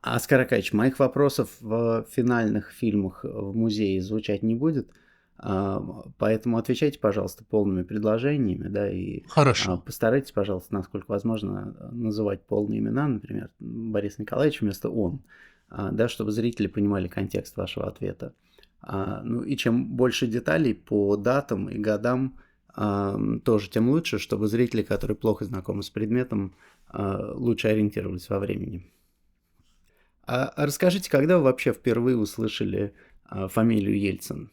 Оскар Акаевич, моих вопросов в финальных фильмах в музее звучать не будет, поэтому отвечайте, пожалуйста, полными предложениями, да, и Хорошо. постарайтесь, пожалуйста, насколько возможно, называть полные имена, например, Борис Николаевич вместо «он», да, чтобы зрители понимали контекст вашего ответа. Ну и чем больше деталей по датам и годам, тоже тем лучше, чтобы зрители, которые плохо знакомы с предметом, лучше ориентировались во времени. А расскажите, когда вы вообще впервые услышали фамилию Ельцин?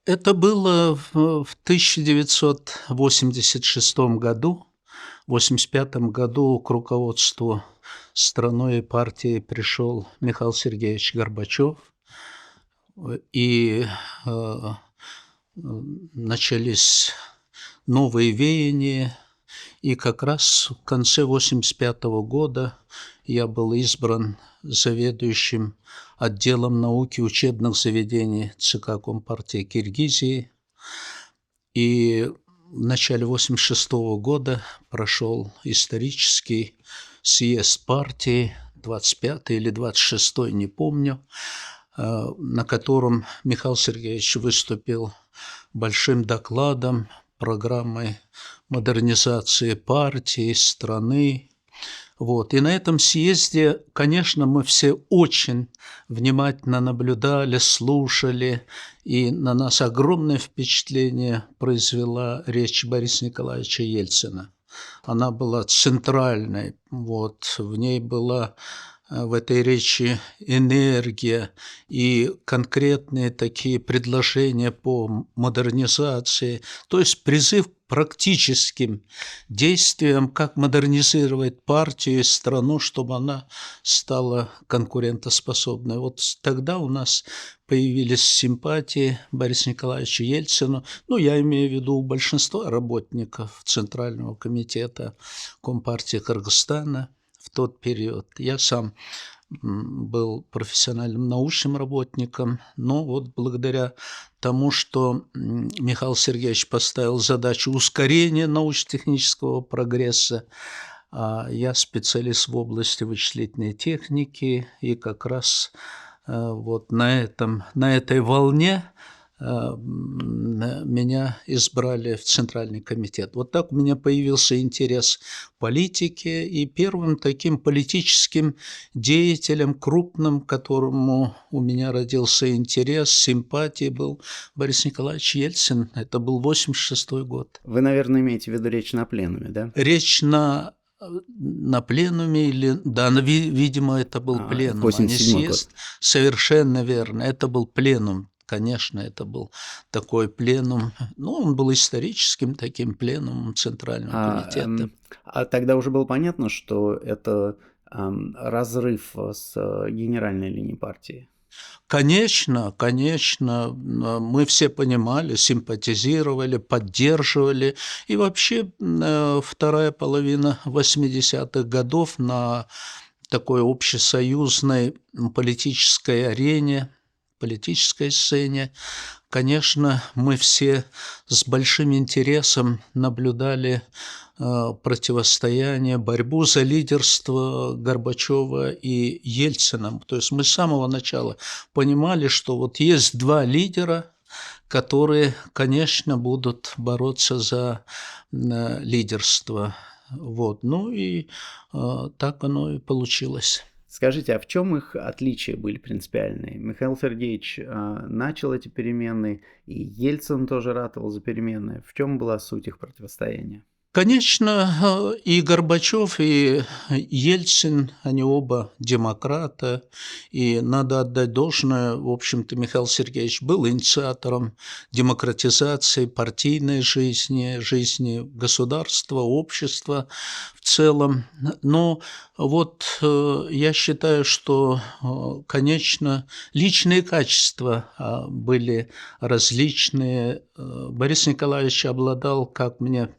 Это было в 1986 году. В 1985 году к руководству страной и партией пришел Михаил Сергеевич Горбачев, и начались новые веяния. И как раз в конце 1985 года я был избран заведующим отделом науки учебных заведений ЦК Компартии Киргизии. И в начале 1986 года прошел исторический съезд партии, 25-й или 26-й, не помню, на котором Михаил Сергеевич выступил большим докладом программы модернизации партии, страны. Вот. И на этом съезде, конечно, мы все очень внимательно наблюдали, слушали, и на нас огромное впечатление произвела речь Бориса Николаевича Ельцина. Она была центральной, вот, в ней была в этой речи энергия и конкретные такие предложения по модернизации, то есть призыв к практическим действиям, как модернизировать партию и страну, чтобы она стала конкурентоспособной. Вот тогда у нас появились симпатии Борису Николаевичу Ельцину. Ну, я имею в виду большинство работников Центрального комитета Компартии Кыргызстана в тот период. Я сам был профессиональным научным работником, но вот благодаря тому, что Михаил Сергеевич поставил задачу ускорения научно-технического прогресса, я специалист в области вычислительной техники, и как раз вот на этой волне меня избрали в Центральный комитет. Вот так у меня появился интерес к политике, и первым таким политическим деятелем крупным, которому у меня родился интерес, симпатия, был Борис Николаевич Ельцин. Это был 1986 год. Вы, наверное, имеете в виду речь на пленуме, да? Речь на пленуме или... Да, видимо, это был пленум, а не 87-й год. съезд. Совершенно верно. Это был пленум. Конечно, это был такой пленум. Ну, он был историческим таким пленумом Центрального комитета. А тогда уже было понятно, что это разрыв с генеральной линией партии? Конечно, конечно, мы все понимали, симпатизировали, поддерживали. И вообще вторая половина 80-х годов на такой общесоюзной политической арене, политической сцене, конечно, мы все с большим интересом наблюдали противостояние, борьбу за лидерство Горбачева и Ельцина. То есть мы с самого начала понимали, что вот есть два лидера, которые, конечно, будут бороться за лидерство. Вот. Ну и так оно и получилось. Скажите, а в чем их отличия были принципиальные? Михаил Сергеевич начал эти перемены, и Ельцин тоже ратовал за перемены. В чем была суть их противостояния? Конечно, и Горбачев, и Ельцин, они оба демократы, и надо отдать должное, в общем-то, Михаил Сергеевич был инициатором демократизации партийной жизни, жизни государства, общества в целом. Но вот я считаю, что, конечно, личные качества были различные. Борис Николаевич обладал, как мне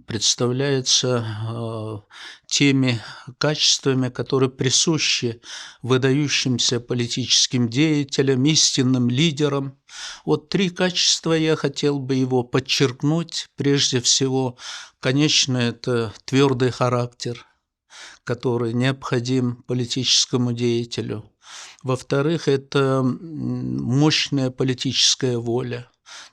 представляется, теми качествами, которые присущи выдающимся политическим деятелям, истинным лидерам. Вот три качества я хотел бы его подчеркнуть. Прежде всего, конечно, это твердый характер. который необходим политическому деятелю. Во-вторых, это мощная политическая воля.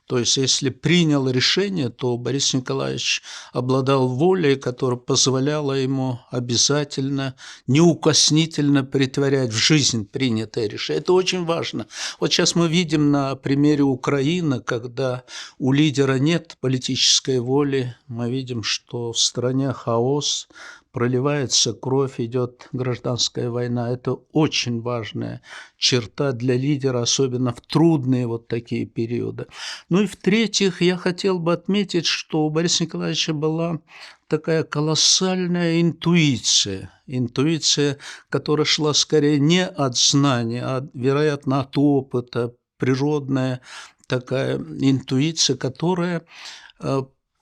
То есть, если принял решение, то Борис Николаевич обладал волей, которая позволяла ему обязательно, неукоснительно претворять в жизнь принятое решение. Это очень важно. Вот сейчас мы видим на примере Украины, когда у лидера нет политической воли, мы видим, что в стране хаос, проливается кровь, идет гражданская война. Это очень важная черта для лидера, особенно в трудные вот такие периоды. Ну и в-третьих, я хотел бы отметить, что у Бориса Николаевича была такая колоссальная интуиция. Интуиция, которая шла скорее не от знания, а, вероятно, от опыта, природная такая интуиция, которая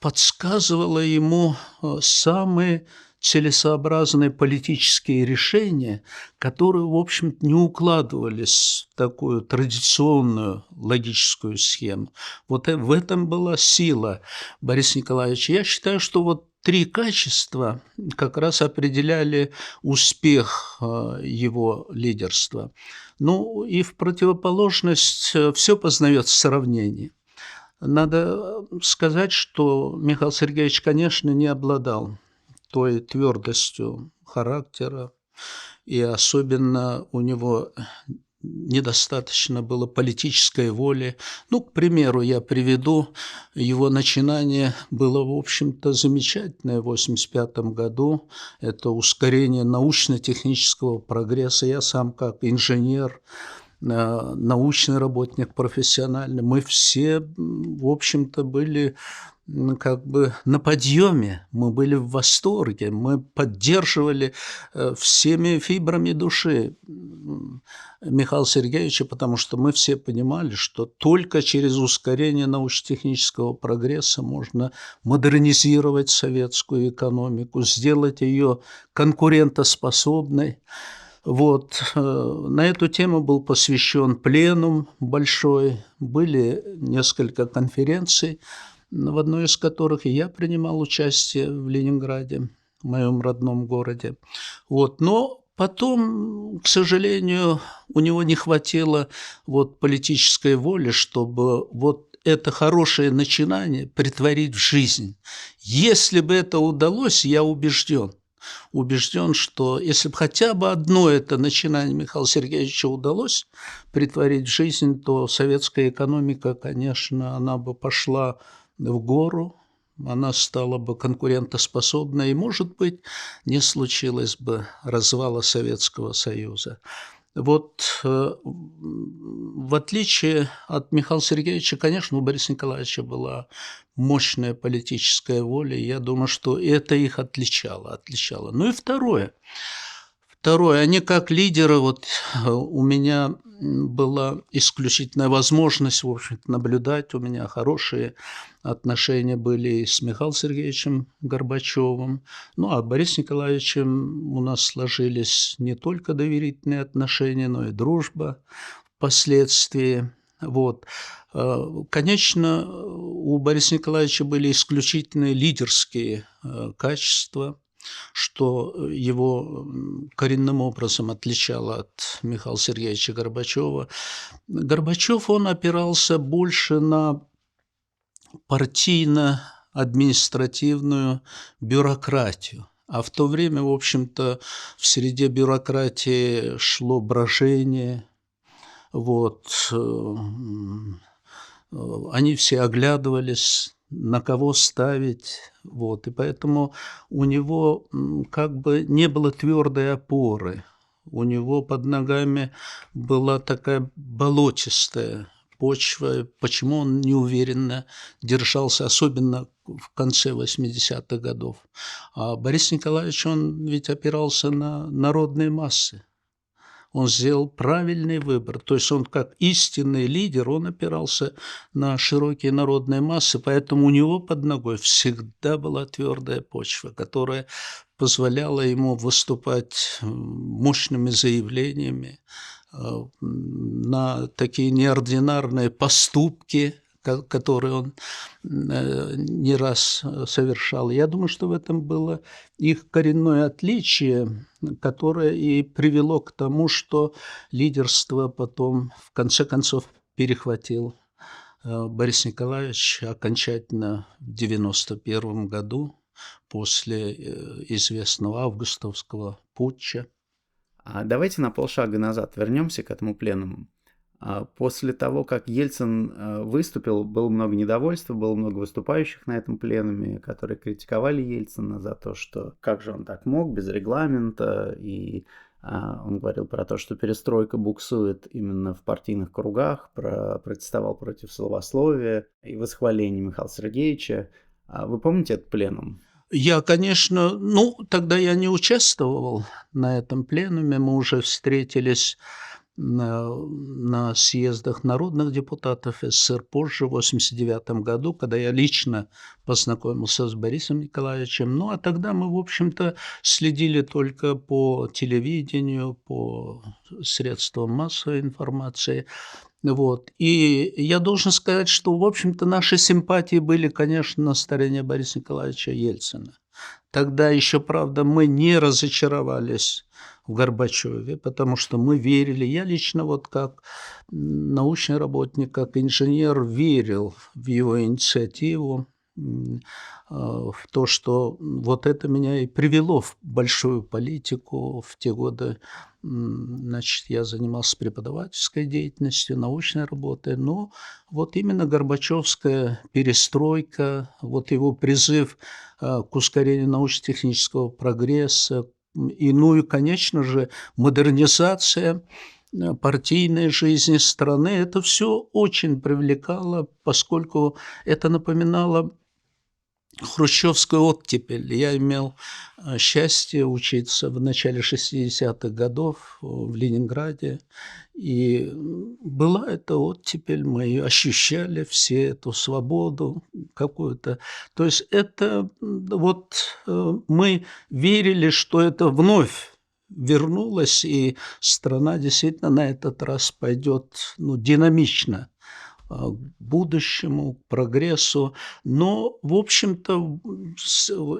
подсказывала ему самые целесообразные политические решения, которые, в общем-то, не укладывались в такую традиционную логическую схему. Вот в этом была сила Бориса Николаевича. Я считаю, что вот 3 качества как раз определяли успех его лидерства. Ну и в противоположность все познается в сравнении. Надо сказать, что Михаил Сергеевич, конечно, не обладал той твердостью характера, и особенно у него недостаточно было политической воли. Ну, к примеру, я приведу, его начинание было, в общем-то, замечательное в 1985 году. Это ускорение научно-технического прогресса. Я сам как инженер, научный работник профессиональный, мы все, в общем-то, были как бы на подъеме, мы были в восторге, мы поддерживали всеми фибрами души Михаила Сергеевича, потому что мы все понимали, что только через ускорение научно-технического прогресса можно модернизировать советскую экономику, сделать ее конкурентоспособной. Вот. На эту тему был посвящен пленум большой, были несколько конференций, в одной из которых и я принимал участие в Ленинграде, в моем родном городе. Вот. Но потом, к сожалению, у него не хватило вот политической воли, чтобы вот это хорошее начинание претворить в жизнь. Если бы это удалось, я убежден, что если бы хотя бы одно это начинание Михаила Сергеевича удалось претворить в жизнь, то советская экономика, конечно, она бы пошла в гору, она стала бы конкурентоспособной, и, может быть, не случилось бы развала Советского Союза. Вот в отличие от Михаила Сергеевича, конечно, у Бориса Николаевича была мощная политическая воля, и я думаю, что это их отличало. Ну и второе, они как лидеры, вот у меня была исключительная возможность, в общем-то, наблюдать, у меня хорошие отношения были и с Михаилом Сергеевичем Горбачевым, ну а с Борисом Николаевичем у нас сложились не только доверительные отношения, но и дружба впоследствии. Вот. Конечно, у Бориса Николаевича были исключительные лидерские качества, что его коренным образом отличало от Михаила Сергеевича Горбачева. Горбачев, он опирался больше на партийно-административную бюрократию. А в то время, в общем-то, в среде бюрократии шло брожение. Вот. Они все оглядывались, на кого ставить. Вот. И поэтому у него как бы не было твердой опоры. У него под ногами была такая болотистая почва. Почему он неуверенно держался, особенно в конце 80-х годов. А Борис Николаевич, он ведь опирался на народные массы. Он сделал правильный выбор. То есть он как истинный лидер, он опирался на широкие народные массы, поэтому у него под ногой всегда была твердая почва, которая позволяла ему выступать мощными заявлениями на такие неординарные поступки, который он не раз совершал. Я думаю, что в этом было их коренное отличие, которое и привело к тому, что лидерство потом, в конце концов, перехватил Борис Николаевич окончательно в 91 году после известного августовского путча. А давайте на полшага назад вернемся к этому пленуму. После того, как Ельцин выступил, было много недовольства, было много выступающих на этом пленуме, которые критиковали Ельцина за то, что как же он так мог без регламента, и он говорил про то, что перестройка буксует именно в партийных кругах, протестовал против словословия и восхваления Михаила Сергеевича. Вы помните этот пленум? Я, конечно, тогда я не участвовал на этом пленуме, мы уже встретились на съездах народных депутатов СССР позже, в 1989 году, когда я лично познакомился с Борисом Николаевичем. А тогда мы, в общем-то, следили только по телевидению, по средствам массовой информации. И я должен сказать, что, в общем-то, наши симпатии были, конечно, на стороне Бориса Николаевича Ельцина. Тогда еще, правда, мы не разочаровались в Горбачеве, потому что мы верили, я лично как научный работник, как инженер верил в его инициативу, в то, что вот это меня и привело в большую политику в те годы. Значит, я занимался преподавательской деятельностью, научной работой, но вот именно Горбачевская перестройка, вот его призыв к ускорению научно-технического прогресса, и, конечно же, модернизация партийной жизни страны, это все очень привлекало, поскольку это напоминало хрущевскую оттепель. Я имел счастье учиться в начале 60-х годов в Ленинграде, и была эта оттепель, мы ощущали все эту свободу какую-то. То есть это мы верили, что это вновь вернулось, и страна действительно на этот раз пойдет динамично к будущему, к прогрессу. Но, в общем-то,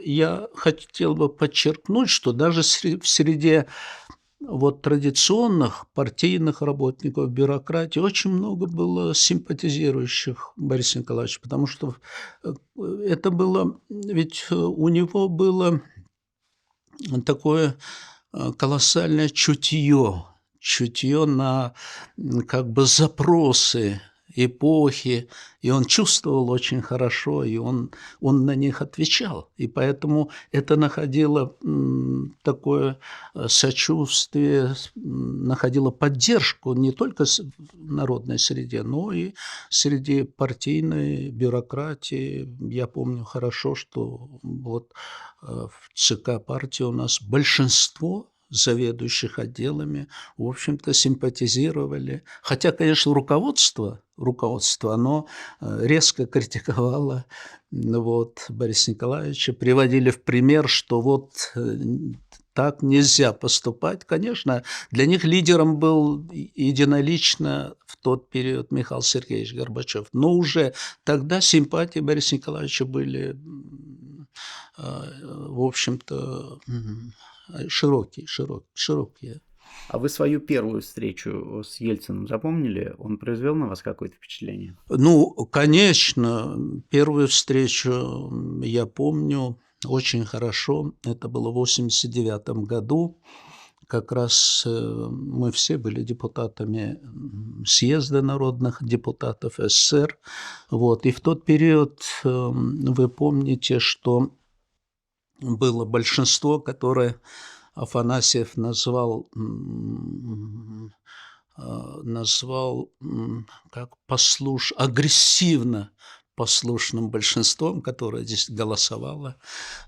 я хотел бы подчеркнуть, что даже в среде традиционных партийных работников, бюрократии очень много было симпатизирующих Борису Николаевичу, потому что это было, ведь у него было такое колоссальное чутье на запросы эпохи, и он чувствовал очень хорошо, и он на них отвечал. И поэтому это находило такое сочувствие, находило поддержку не только в народной среде, но и среди партийной бюрократии. Я помню хорошо, что в ЦК партии у нас большинство заведующих отделами, в общем-то, симпатизировали. Хотя, конечно, руководство, оно резко критиковало Бориса Николаевича, приводили в пример, что так нельзя поступать. Конечно, для них лидером был единолично в тот период Михаил Сергеевич Горбачев. Но уже тогда симпатии Бориса Николаевича были, в общем-то, широкие. А вы свою первую встречу с Ельциным запомнили? Он произвел на вас какое-то впечатление? Конечно, первую встречу я помню очень хорошо. Это было в 1989 году. Как раз мы все были депутатами съезда народных депутатов СССР. И в тот период вы помните, что было большинство, которое Афанасьев назвал агрессивно послушным большинством, которое здесь голосовало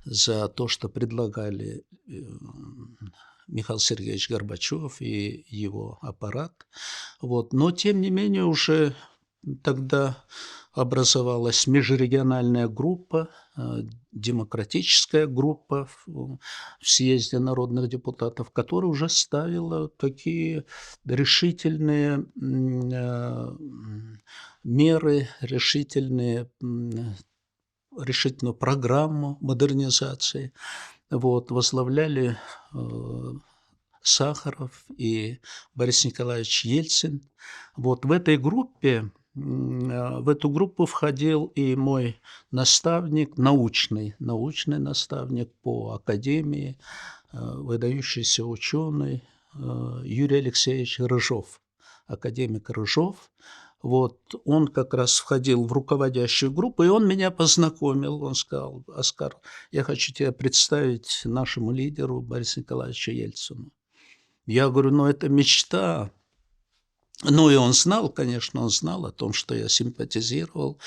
за то, что предлагали Михаил Сергеевич Горбачев и его аппарат. Но, тем не менее, уже тогда образовалась межрегиональная группа, демократическая группа в съезде народных депутатов, которая уже ставила такие решительные меры, решительную программу модернизации. Вот, возглавляли Сахаров и Борис Николаевич Ельцин. Вот в этой группе, в эту группу входил и мой наставник, научный наставник по академии, выдающийся ученый Юрий Алексеевич Рыжов, академик Рыжов. Вот он как раз входил в руководящую группу, и он меня познакомил. Он сказал: «Оскар, я хочу тебя представить нашему лидеру Борису Николаевичу Ельцину». Я говорю: «Ну, это мечта». Ну, и он знал, конечно, он знал о том, что я симпатизировал.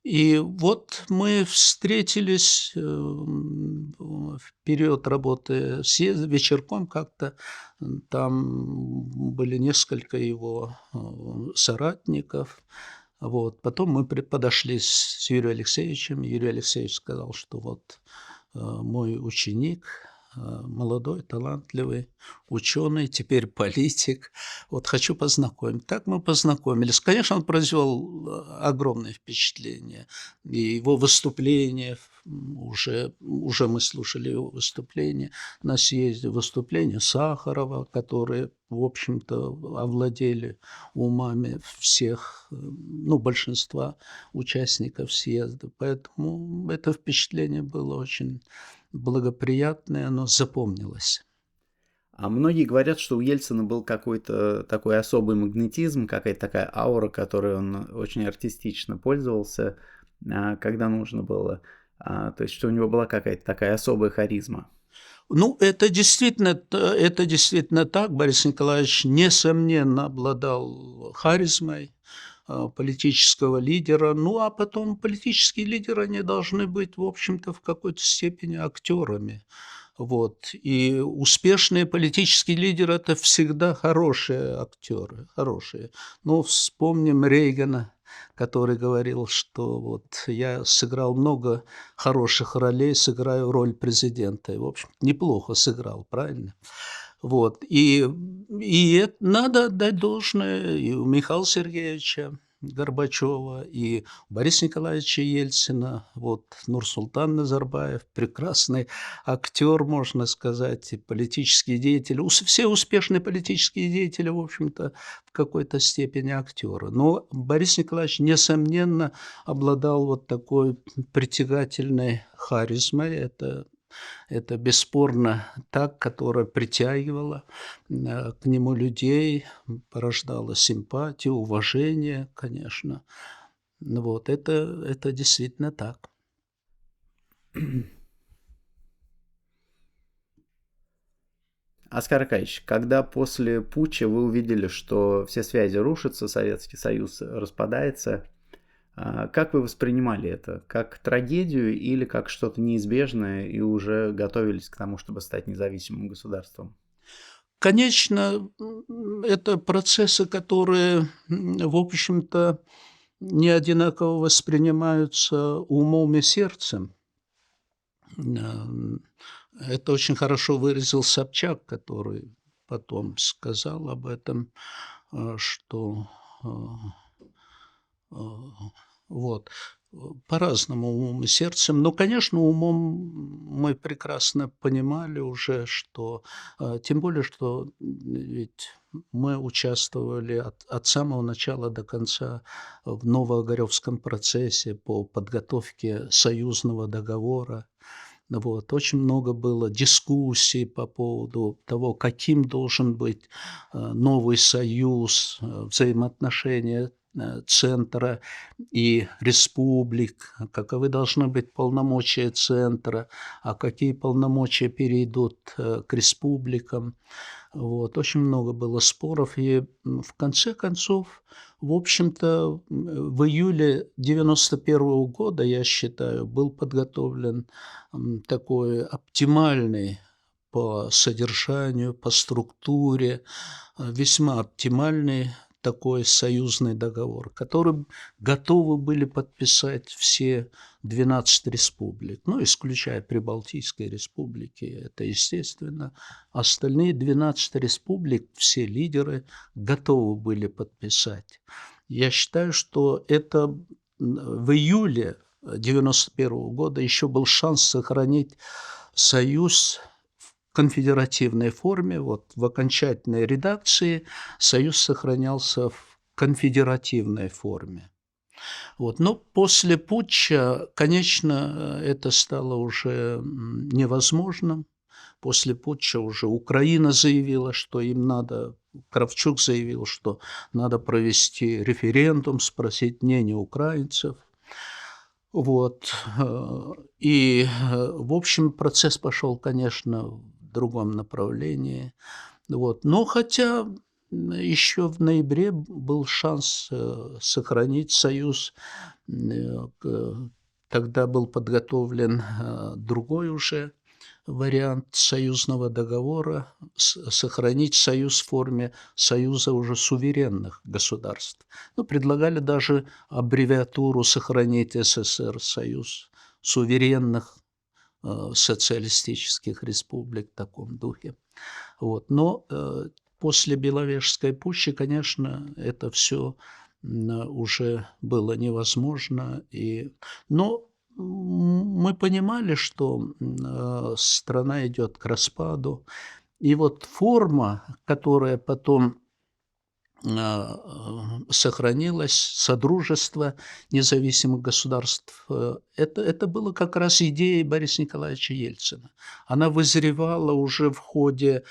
И вот мы встретились в период работы съезда вечерком как-то. Там были несколько его соратников. Вот. Потом мы подошли с Юрием Алексеевичем. Юрий Алексеевич сказал, что вот мой ученик, молодой, талантливый ученый, теперь политик. Вот хочу познакомить. Так мы познакомились. Конечно, он произвел огромное впечатление. И его выступления, уже мы слушали его выступления на съезде, выступления Сахарова, которые, в общем-то, овладели умами всех, большинства участников съезда. Поэтому это впечатление было очень благоприятное, оно запомнилось. А многие говорят, что у Ельцина был какой-то такой особый магнетизм, какая-то такая аура, которой он очень артистично пользовался, когда нужно было. То есть, что у него была какая-то такая особая харизма. Ну, это действительно так. Борис Николаевич, несомненно, обладал харизмой политического лидера. Ну, а потом политические лидеры, они должны быть, в общем-то, в какой-то степени актерами. Вот. И успешные политические лидеры – это всегда хорошие актеры, хорошие. Ну, вспомним Рейгана, который говорил, что вот я сыграл много хороших ролей, сыграю роль президента. И, в общем, неплохо сыграл, правильно? Вот. И надо отдать должное и у Михаила Сергеевича Горбачева, и Бориса Николаевича Ельцина. Вот Нурсултан Назарбаев, прекрасный актер, можно сказать, и политический деятель. Все успешные политические деятели, в общем-то, в какой-то степени актеры. Но Борис Николаевич, несомненно, обладал вот такой притягательной харизмой. Это бесспорно так, которая притягивала к нему людей, порождала симпатию, уважение, конечно. Вот это действительно так. Оскар Аркадьевич, когда после путча вы увидели, что все связи рушатся, Советский Союз распадается, как вы воспринимали это? Как трагедию или как что-то неизбежное и уже готовились к тому, чтобы стать независимым государством? Конечно, это процессы, которые, в общем-то, не одинаково воспринимаются умом и сердцем. Это очень хорошо выразил Собчак, который потом сказал об этом, что вот по-разному умом и сердцем. Но, конечно, умом мы прекрасно понимали уже, что тем более, что ведь мы участвовали от самого начала до конца в Новоогаревском процессе по подготовке союзного договора. Вот. Очень много было дискуссий по поводу того, каким должен быть новый союз, взаимоотношения центра и республик, каковы должны быть полномочия центра, а какие полномочия перейдут к республикам. Вот. Очень много было споров, и в конце концов, в общем-то, в июле 1991 года, я считаю, был подготовлен такой оптимальный по содержанию, по структуре, весьма оптимальный такой союзный договор, который готовы были подписать все 12 республик, ну, исключая Прибалтийские республики, это естественно. Остальные 12 республик, все лидеры готовы были подписать. Я считаю, что это в июле 1991 года еще был шанс сохранить союз в конфедеративной форме. Вот в окончательной редакции союз сохранялся в конфедеративной форме. Вот. Но после путча, конечно, это стало уже невозможным. После путча уже Украина заявила, что им надо, Кравчук заявил, что надо провести референдум, спросить мнение украинцев. Вот. В общем, процесс пошел, конечно, в другом направлении. Вот. Но хотя еще в ноябре был шанс сохранить союз, тогда был подготовлен другой уже вариант союзного договора, сохранить союз в форме союза уже суверенных государств. Ну, предлагали даже аббревиатуру сохранить СССР, союз суверенных социалистических республик в таком духе. Вот. Но после Беловежской путчи, конечно, это все уже было невозможно. Но мы понимали, что страна идет к распаду. И вот форма, которая потом сохранилась, Содружество независимых государств, это было как раз идеей Бориса Николаевича Ельцина. Она вызревала уже в ходе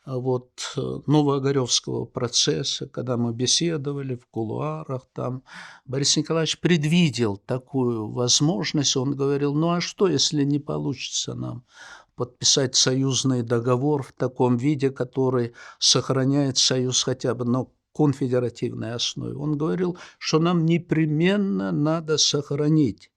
Новоогаревского процесса, когда мы беседовали в кулуарах, там Борис Николаевич предвидел такую возможность. Он говорил, ну а что, если не получится нам подписать союзный договор в таком виде, который сохраняет союз хотя бы на конфедеративной основе. Он говорил, что нам непременно надо сохранить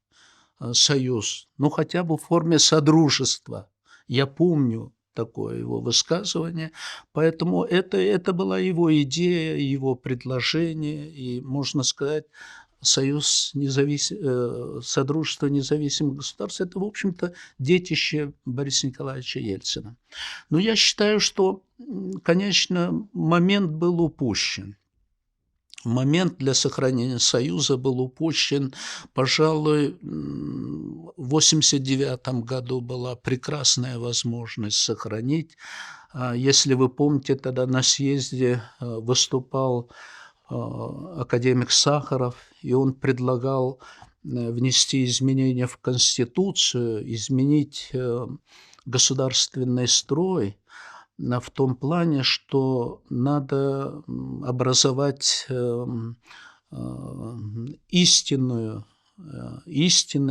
союз, ну хотя бы в форме содружества. Я помню такое его высказывание, поэтому это была его идея, его предложение, и, можно сказать, Содружество независимых государств – это, в общем-то, детище Бориса Николаевича Ельцина. Но я считаю, что, конечно, момент был упущен. Момент для сохранения союза был упущен, пожалуй, в 1989 году была прекрасная возможность сохранить. Если вы помните, тогда на съезде выступал академик Сахаров, и он предлагал внести изменения в Конституцию, изменить государственный строй в том плане, что надо образовать истинно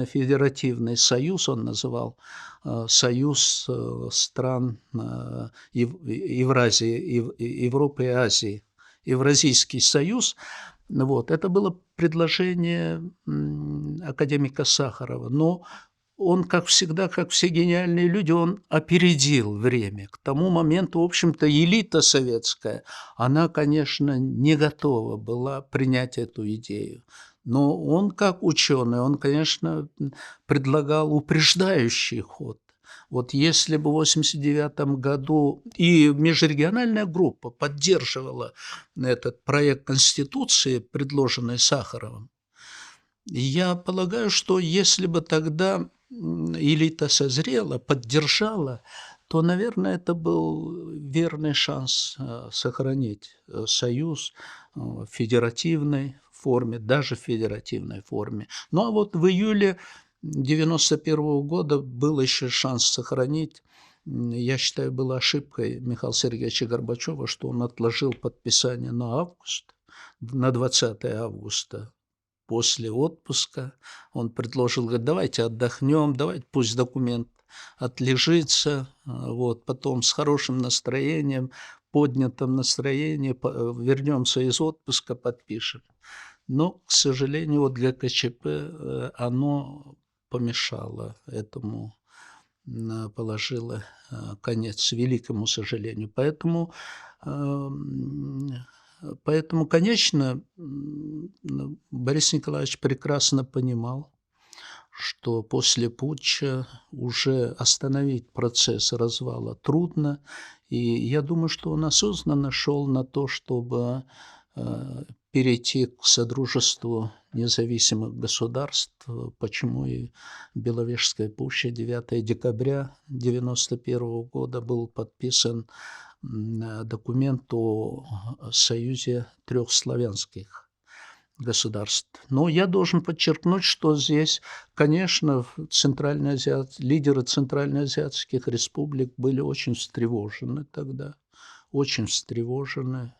федеративный союз, он называл союз стран Евразии, Европы и Азии, Евразийский союз. Вот. Это было предложение академика Сахарова, но он, как всегда, как все гениальные люди, он опередил время. К тому моменту, в общем-то, элита советская, она, конечно, не готова была принять эту идею. Но он, как ученый, он, конечно, предлагал упреждающий ход. Вот если бы в 1989 году и межрегиональная группа поддерживала этот проект Конституции, предложенный Сахаровым, я полагаю, что если бы тогда элита созрела, поддержала, то, наверное, это был верный шанс сохранить союз в федеративной форме, даже в федеративной форме. Ну а вот в июле 1991 года был еще шанс сохранить. Я считаю, была ошибкой Михаила Сергеевича Горбачева, что он отложил подписание на август, на 20 августа. После отпуска он предложил, говорит, давайте отдохнем, давайте пусть документ отлежится, вот, потом с хорошим настроением, поднятым настроением вернемся из отпуска, подпишем. Но, к сожалению, вот для КЧП оно помешало этому, положило конец, великому сожалению. Поэтому Поэтому, конечно, Борис Николаевич прекрасно понимал, что после путча уже остановить процесс развала трудно. И я думаю, что он осознанно шел на то, чтобы перейти к Содружеству независимых государств, почему и Беловежская пуща 9 декабря 1991 года был подписан документ о союзе трех славянских государств. Но я должен подчеркнуть, что здесь, конечно, лидеры центральноазиатских республик были очень встревожены тогда, очень встревожены,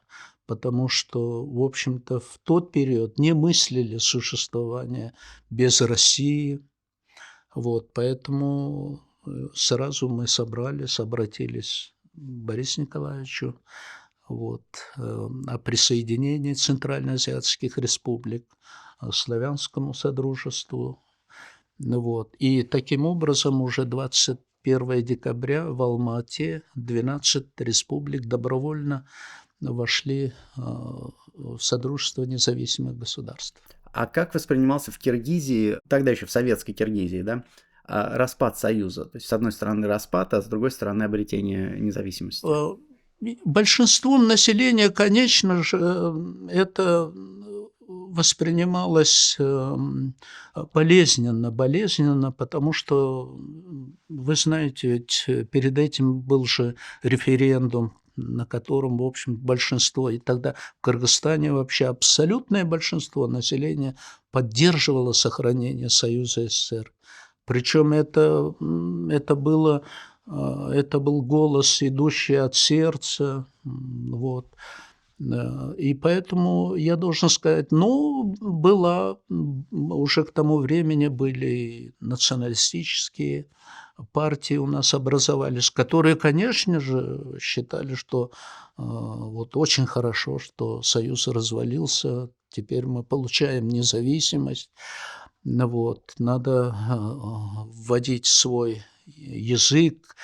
потому что, в общем-то, в тот период не мыслили существование без России. Вот, поэтому сразу мы обратились к Борису Николаевичу вот, о присоединении центральноазиатских республик славянскому содружеству. Ну вот. И таким образом уже 21 декабря в Алма-Ате 12 республик добровольно вошли в Содружество независимых государств. А как воспринимался в Киргизии, тогда еще в советской Киргизии, да, распад Союза? То есть, с одной стороны, распад, а с другой стороны, обретение независимости. Большинством населения, конечно же, это воспринималось болезненно, потому что, вы знаете, ведь перед этим был же референдум, на котором, в общем, большинство, и тогда в Кыргызстане вообще абсолютное большинство населения поддерживало сохранение Союза СССР. Причем это был голос, идущий от сердца, вот. И поэтому я должен сказать, уже к тому времени были и националистические партии у нас образовались, которые, конечно же, считали, что вот очень хорошо, что Союз развалился, теперь мы получаем независимость. Вот, надо вводить свой язык,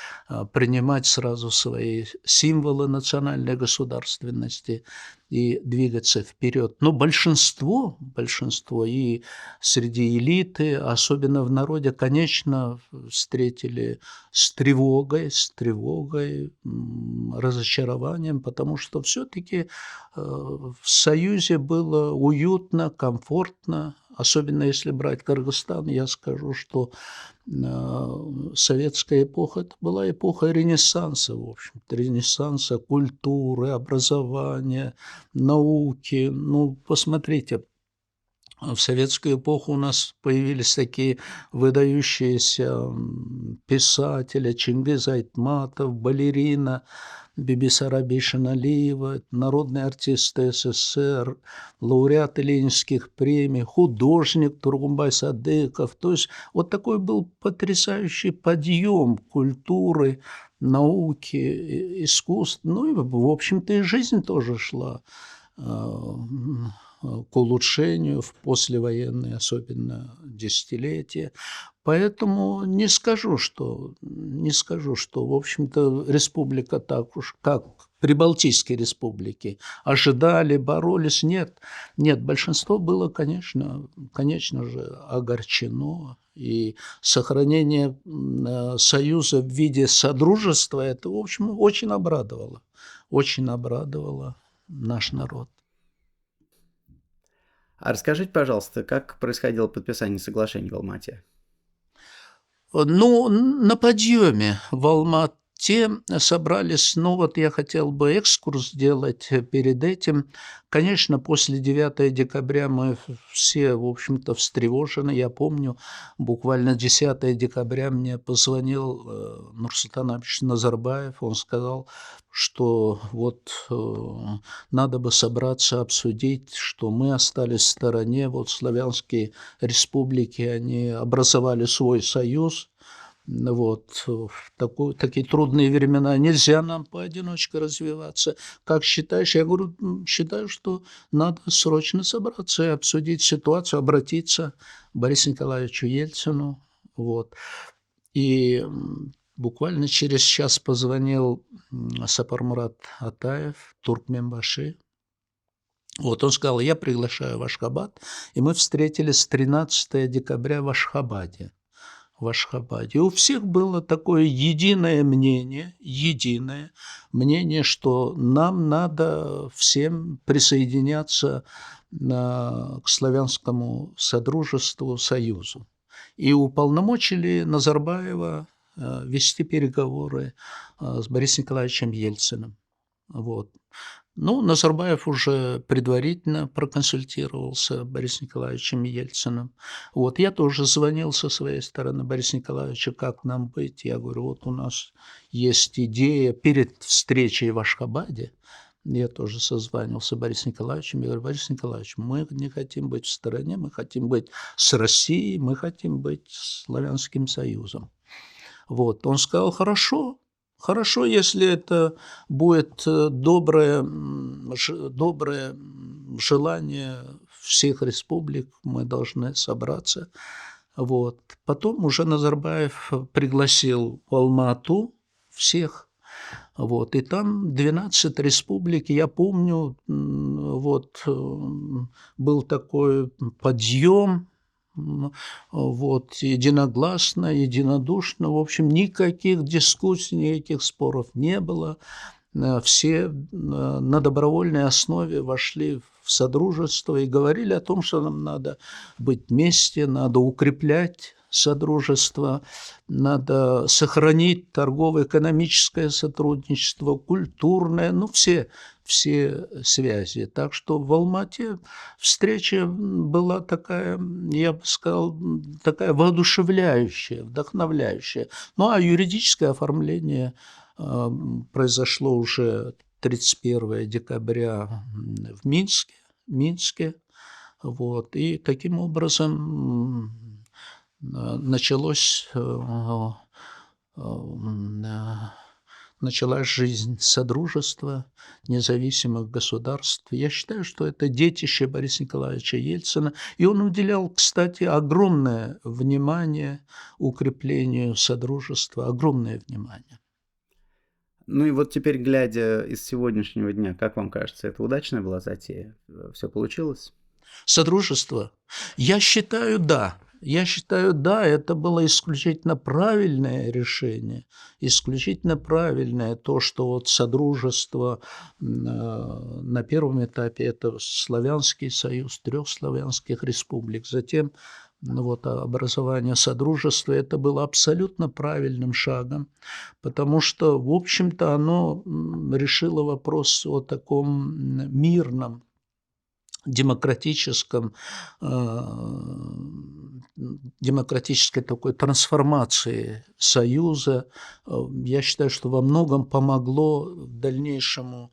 принимать сразу свои символы национальной государственности и двигаться вперед. Но большинство и среди элиты, особенно в народе, конечно, встретили с тревогой, разочарованием, потому что все-таки в Союзе было уютно, комфортно. Особенно если брать Кыргызстан, я скажу, что советская эпоха – это была эпоха Ренессанса, в общем-то, Ренессанса культуры, образования, науки. Ну, посмотрите, в советскую эпоху у нас появились такие выдающиеся писатели: Чингиз Айтматов, балерина Бибисара Бейшаналиева, народные артисты СССР, лауреаты ленинских премий, художник Тургунбай Садыков. То есть вот такой был потрясающий подъем культуры, науки, искусств. Ну и, в общем-то, и жизнь тоже шла к улучшению в послевоенные, особенно десятилетия. Поэтому не скажу, что, в общем-то, республика так уж, как прибалтийские республики, ожидали, боролись. Нет, большинство было, конечно же, огорчено. И сохранение союза в виде содружества, это, в общем, очень обрадовало наш народ. А расскажите, пожалуйста, как происходило подписание соглашений в Алма-Ате? Ну, на подъеме в Алма-Ате собрались, вот я хотел бы экскурс сделать перед этим. Конечно, после 9 декабря мы все, в общем-то, встревожены. Я помню, буквально 10 декабря мне позвонил Нурсултан Абишевич Назарбаев. Он сказал, что вот надо бы собраться, обсудить, что мы остались в стороне. Вот славянские республики, они образовали свой союз. Вот, в такие трудные времена нельзя нам поодиночке развиваться. Как считаешь? Я говорю, считаю, что надо срочно собраться и обсудить ситуацию, обратиться к Борису Николаевичу Ельцину. Вот. И буквально через час позвонил Сапармурат Атаев, Туркменбаши. Вот он сказал: я приглашаю в Ашхабад, и мы встретились 13 декабря в Ашхабаде. И у всех было такое единое мнение, что нам надо всем присоединяться к славянскому содружеству, союзу. И уполномочили Назарбаева вести переговоры с Борисом Николаевичем Ельциным. Вот. Ну, Назарбаев уже предварительно проконсультировался с Борисом Николаевичем Ельциным. Вот, я тоже звонил со своей стороны Борису Николаевичу, как нам быть. Я говорю, вот у нас есть идея перед встречей в Ашхабаде. Я тоже созванивался с Борисом Николаевичем. Я говорю, Борис Николаевич, мы не хотим быть в стороне, мы хотим быть с Россией, мы хотим быть с Славянским Союзом. Вот, он сказал, хорошо, если это будет доброе желание всех республик, мы должны собраться. Вот. Потом уже Назарбаев пригласил в Алма-Ату всех. Вот. И там 12 республик, я помню, вот, был такой подъем, вот, единогласно, единодушно, в общем, никаких дискуссий, никаких споров не было. Все на добровольной основе вошли в содружество и говорили о том, что нам надо быть вместе, надо укреплять содружество, надо сохранить торгово-экономическое сотрудничество, культурное, ну, все связи. Так что в Алма-Ате встреча была такая, я бы сказал, такая воодушевляющая, вдохновляющая. Ну, а юридическое оформление произошло уже 31 декабря в Минске. Вот, и таким образом началась жизнь Содружества независимых государств. Я считаю, что это детище Бориса Николаевича Ельцина, и он уделял, кстати, огромное внимание укреплению Содружества, огромное внимание. Ну и вот теперь, глядя из сегодняшнего дня, как вам кажется, это удачная была затея? Все получилось? Содружество? Я считаю, да. Это было исключительно правильное решение, исключительно правильное то, что вот Содружество на первом этапе это Славянский союз 3 славянских республик, затем вот образование Содружества, это было абсолютно правильным шагом, потому что, в общем-то, оно решило вопрос о таком мирном, демократической такой трансформации Союза. Я считаю, что во многом помогло дальнейшему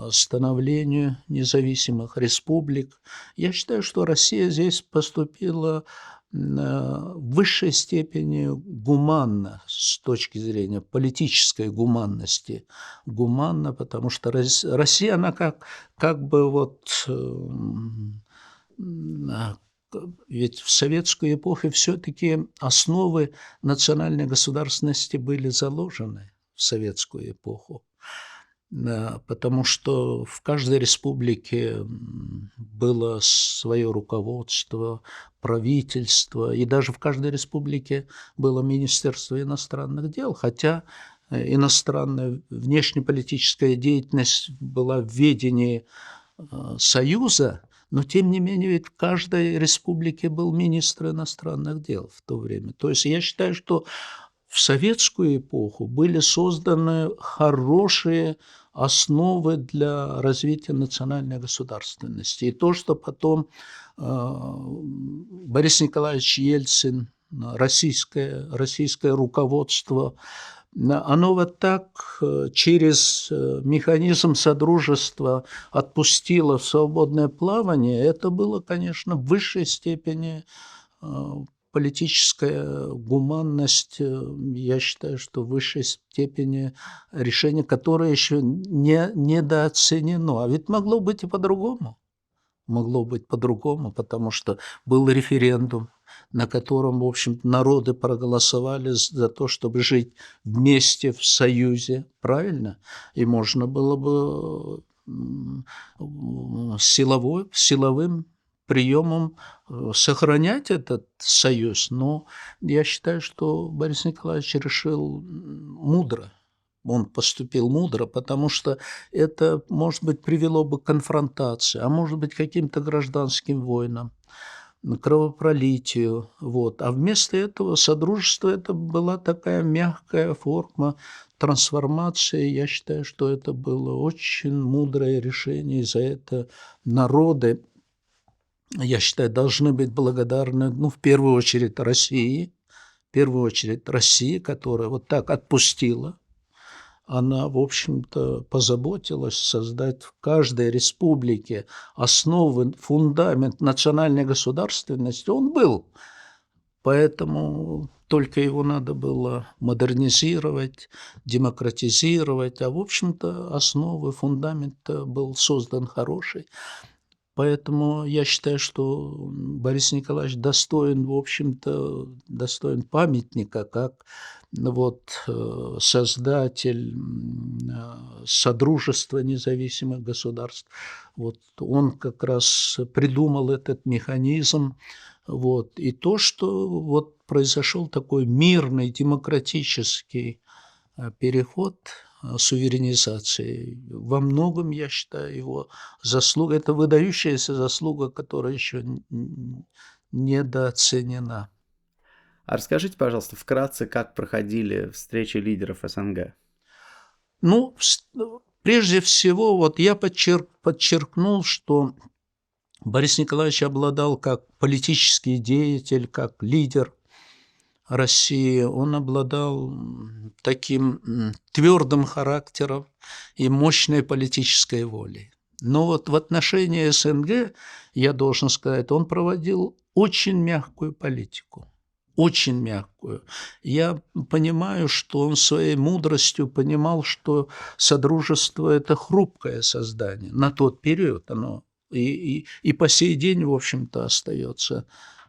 становлению независимых республик. Я считаю, что Россия здесь поступила в высшей степени гуманно с точки зрения политической гуманности. Гуманно, потому что Россия, она как бы вот... Ведь в советскую эпоху все-таки основы национальной государственности были заложены в советскую эпоху. Потому что в каждой республике было свое руководство, правительство, и даже в каждой республике было Министерство иностранных дел, хотя иностранная внешнеполитическая деятельность была в ведении Союза, но тем не менее ведь в каждой республике был министр иностранных дел в то время. То есть я считаю, что в советскую эпоху были созданы хорошие основы для развития национальной государственности. И то, что потом Борис Николаевич Ельцин, российское руководство, оно вот так через механизм Содружества отпустило в свободное плавание, это было, конечно, в высшей степени политическая гуманность, я считаю, что в высшей степени решение, которое еще не недооценено. А ведь могло быть и по-другому. Могло быть по-другому, потому что был референдум, на котором, в общем, народы проголосовали за то, чтобы жить вместе в союзе, правильно? И можно было бы силовым приемом сохранять этот союз. Но я считаю, что Борис Николаевич решил мудро. Он поступил мудро, потому что это, может быть, привело бы к конфронтации, а может быть, к каким-то гражданским войнам, кровопролитию. Вот. А вместо этого Содружество – это была такая мягкая форма трансформации. Я считаю, что это было очень мудрое решение, и за это народы, я считаю, должны быть благодарны, в первую очередь России, которая вот так отпустила. Она, в общем-то, позаботилась создать в каждой республике основы, фундамент национальной государственности. Он был, поэтому только его надо было модернизировать, демократизировать, а, в общем-то, основы, фундамент был создан хороший. Поэтому я считаю, что Борис Николаевич достоин, в общем-то, достоин памятника как создатель Содружества независимых государств. Вот он как раз придумал этот механизм. Вот. И то, что вот произошел такой мирный, демократический переход, суверенизации, во многом, я считаю, его заслуга. Это выдающаяся заслуга, которая еще недооценена. А расскажите, пожалуйста, вкратце, как проходили встречи лидеров СНГ? Прежде всего, вот я подчеркнул, что Борис Николаевич обладал как политический деятель, как лидер России, он обладал таким твердым характером и мощной политической волей. Но вот в отношении СНГ, я должен сказать, он проводил очень мягкую политику. Очень мягкую. Я понимаю, что он своей мудростью понимал, что Содружество – это хрупкое создание. На тот период оно и по сей день, в общем-то, остается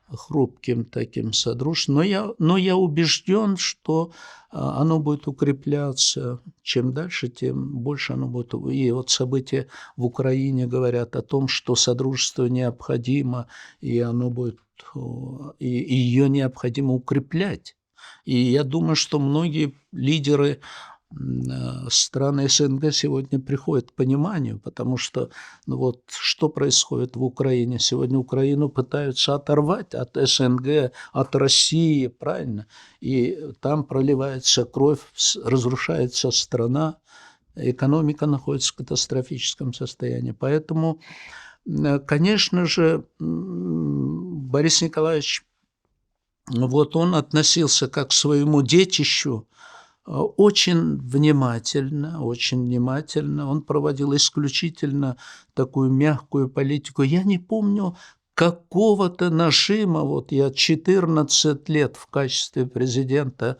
хрупким таким содружеством. Но я убежден, что оно будет укрепляться. Чем дальше, тем больше оно будет. И вот события в Украине говорят о том, что содружество необходимо, и оно будет, и ее необходимо укреплять. И я думаю, что многие лидеры страны СНГ сегодня приходят к пониманию, потому что что происходит в Украине? Сегодня Украину пытаются оторвать от СНГ, от России, правильно? И там проливается кровь, разрушается страна, экономика находится в катастрофическом состоянии. Поэтому, конечно же, Борис Николаевич, он относился как к своему детищу, очень внимательно. Он проводил исключительно такую мягкую политику. Я не помню какого-то нажима. Я 14 лет в качестве президента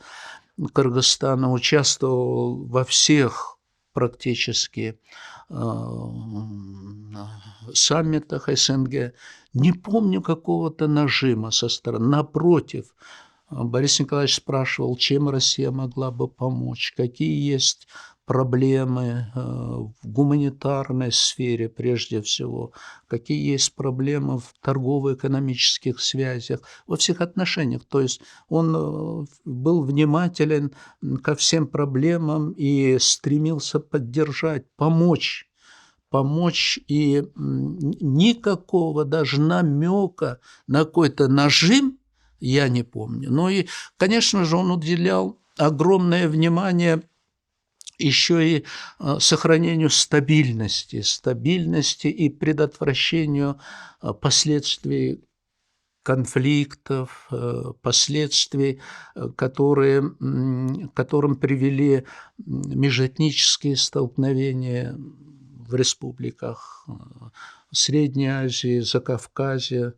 Кыргызстана участвовал во всех практически саммитах СНГ. Не помню какого-то нажима со стороны. Напротив, Борис Николаевич спрашивал, чем Россия могла бы помочь, какие есть проблемы в гуманитарной сфере прежде всего, какие есть проблемы в торгово-экономических связях, во всех отношениях. То есть он был внимателен ко всем проблемам и стремился поддержать, помочь, и никакого даже намека на какой-то нажим я не помню. И, конечно же, он уделял огромное внимание еще и сохранению стабильности и предотвращению последствий конфликтов, последствий, которым привели межэтнические столкновения в республиках Средней Азии, Закавказья.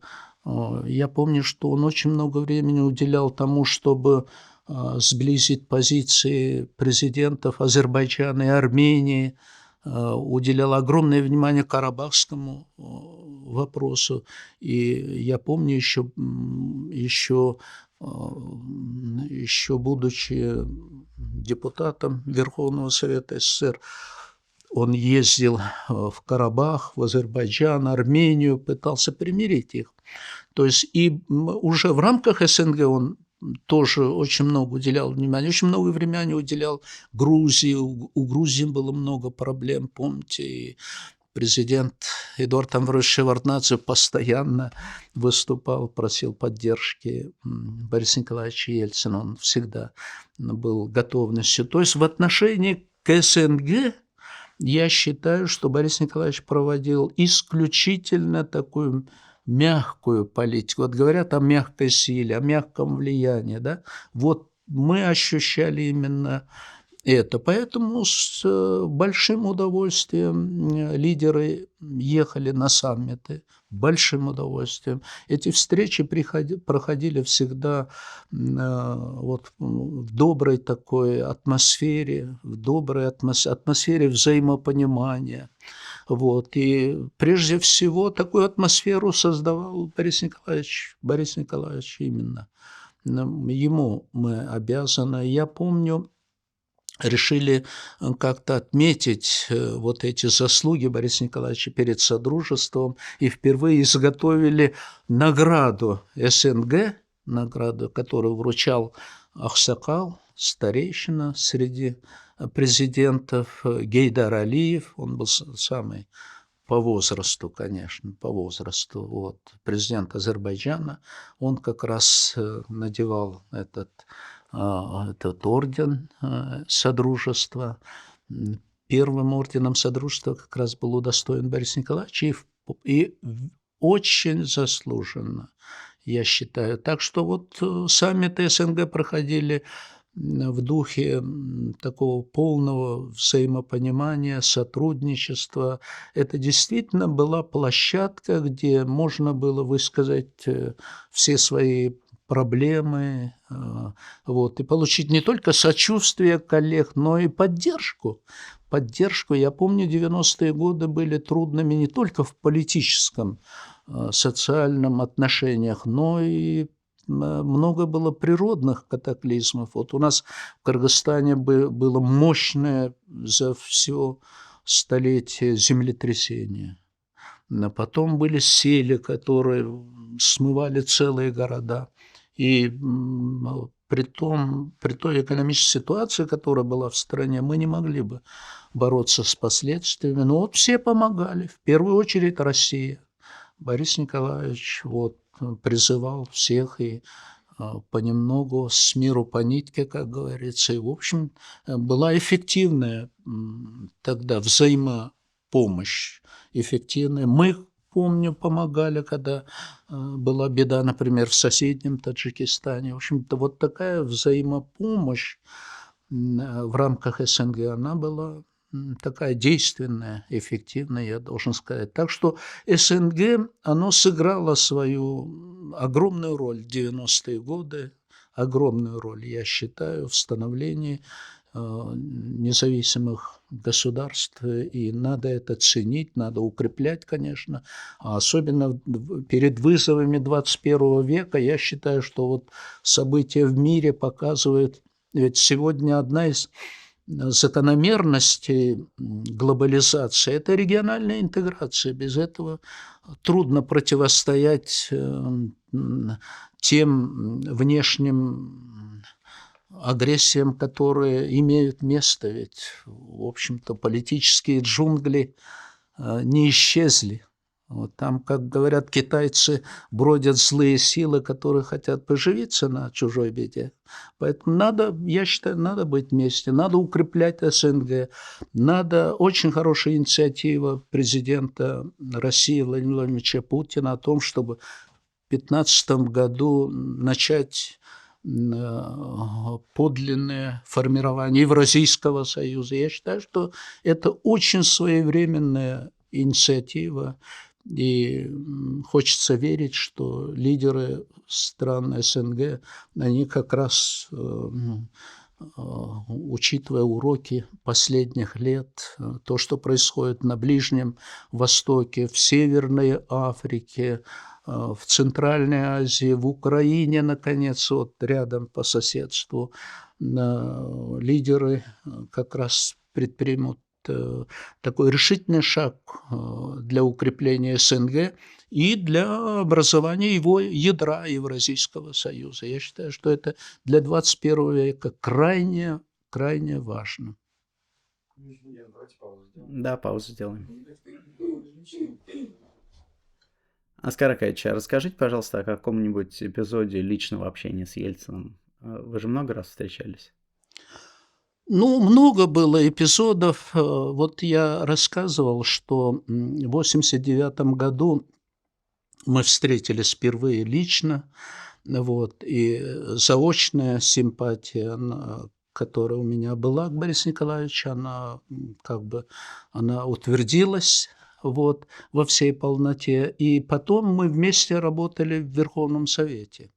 Я помню, что он очень много времени уделял тому, чтобы сблизить позиции президентов Азербайджана и Армении, уделял огромное внимание карабахскому вопросу. И я помню еще будучи депутатом Верховного Совета СССР, он ездил в Карабах, в Азербайджан, Армению, пытался примирить их. То есть уже в рамках СНГ он тоже очень много уделял внимания, очень много времени уделял Грузии. У Грузии было много проблем, помните, и президент Эдуард Амвросович Шеварднадзе постоянно выступал, просил поддержки Бориса Николаевича Ельцина. Он всегда был готовностью. То есть в отношении к СНГ я считаю, что Борис Николаевич проводил исключительно такую мягкую политику. Вот говорят о мягкой силе, о мягком влиянии, да? Вот мы ощущали именно это. Поэтому с большим удовольствием лидеры ехали на саммиты, большим удовольствием. Эти встречи проходили всегда вот в доброй такой атмосфере, в доброй атмосфере взаимопонимания. Вот. И прежде всего такую атмосферу создавал Борис Николаевич именно. Ему мы обязаны. Я помню, решили как-то отметить вот эти заслуги Бориса Николаевича перед Содружеством и впервые изготовили награду СНГ, награду, которую вручал Аксакал, старейшина среди президентов, Гейдар Алиев, он был самый по возрасту, конечно, по возрасту, вот, президент Азербайджана, он как раз надевал этот орден Содружества. Первым орденом Содружества как раз был удостоен Борис Николаевич, и очень заслуженно, я считаю. Так что вот саммиты СНГ проходили в духе такого полного взаимопонимания, сотрудничества. Это действительно была площадка, где можно было высказать все свои проблемы, вот, и получить не только сочувствие коллег, но и поддержку. Поддержку. Я помню, 90-е годы были трудными не только в политическом, социальном отношениях, но и много было природных катаклизмов. Вот у нас в Кыргызстане было мощное за все столетие землетрясение. А потом были сели, которые смывали целые города. И при той экономической ситуации, которая была в стране, мы не могли бы бороться с последствиями. Но вот все помогали. В первую очередь Россия. Борис Николаевич вот призывал всех и понемногу с миру по нитке, как говорится. И, в общем, была эффективная тогда взаимопомощь. Эффективная. Мы, помню, помогали, когда была беда, например, в соседнем Таджикистане. В общем-то, вот такая взаимопомощь в рамках СНГ, она была такая действенная, эффективная, я должен сказать. Так что СНГ, оно сыграло свою огромную роль в 90-е годы, огромную роль, я считаю, в становлении независимых государств, и надо это ценить, надо укреплять, конечно, а особенно перед вызовами 21 века. Я считаю, что вот события в мире показывают, ведь сегодня одна из закономерностей глобализации – это региональная интеграция. Без этого трудно противостоять тем внешним агрессиям, которые имеют место. Ведь, в общем-то, политические джунгли не исчезли. Вот там, как говорят китайцы, бродят злые силы, которые хотят поживиться на чужой беде. Поэтому надо, я считаю, надо быть вместе, надо укреплять СНГ. Надо, очень хорошая инициатива президента России Владимира Владимировича Путина о том, чтобы в 2015 году начать подлинное формирование Евразийского союза. Я считаю, что это очень своевременная инициатива, и хочется верить, что лидеры стран СНГ, они как раз, учитывая уроки последних лет, то, что происходит на Ближнем Востоке, в Северной Африке, в Центральной Азии, в Украине, наконец, вот рядом по соседству, лидеры как раз предпримут такой решительный шаг для укрепления СНГ и для образования его ядра Евразийского союза. Я считаю, что это для 21 века крайне, крайне важно. Да, паузу сделаем. Оскар Аркадьевич, а расскажите, пожалуйста, о каком-нибудь эпизоде личного общения с Ельциным. Вы же много раз встречались? Ну, много было эпизодов. Вот я рассказывал, что в 1989 году мы встретились впервые лично, вот, и заочная симпатия, которая у меня была к Борису Николаевичу, она она утвердилась вот, во всей полноте. И потом мы вместе работали в Верховном Совете.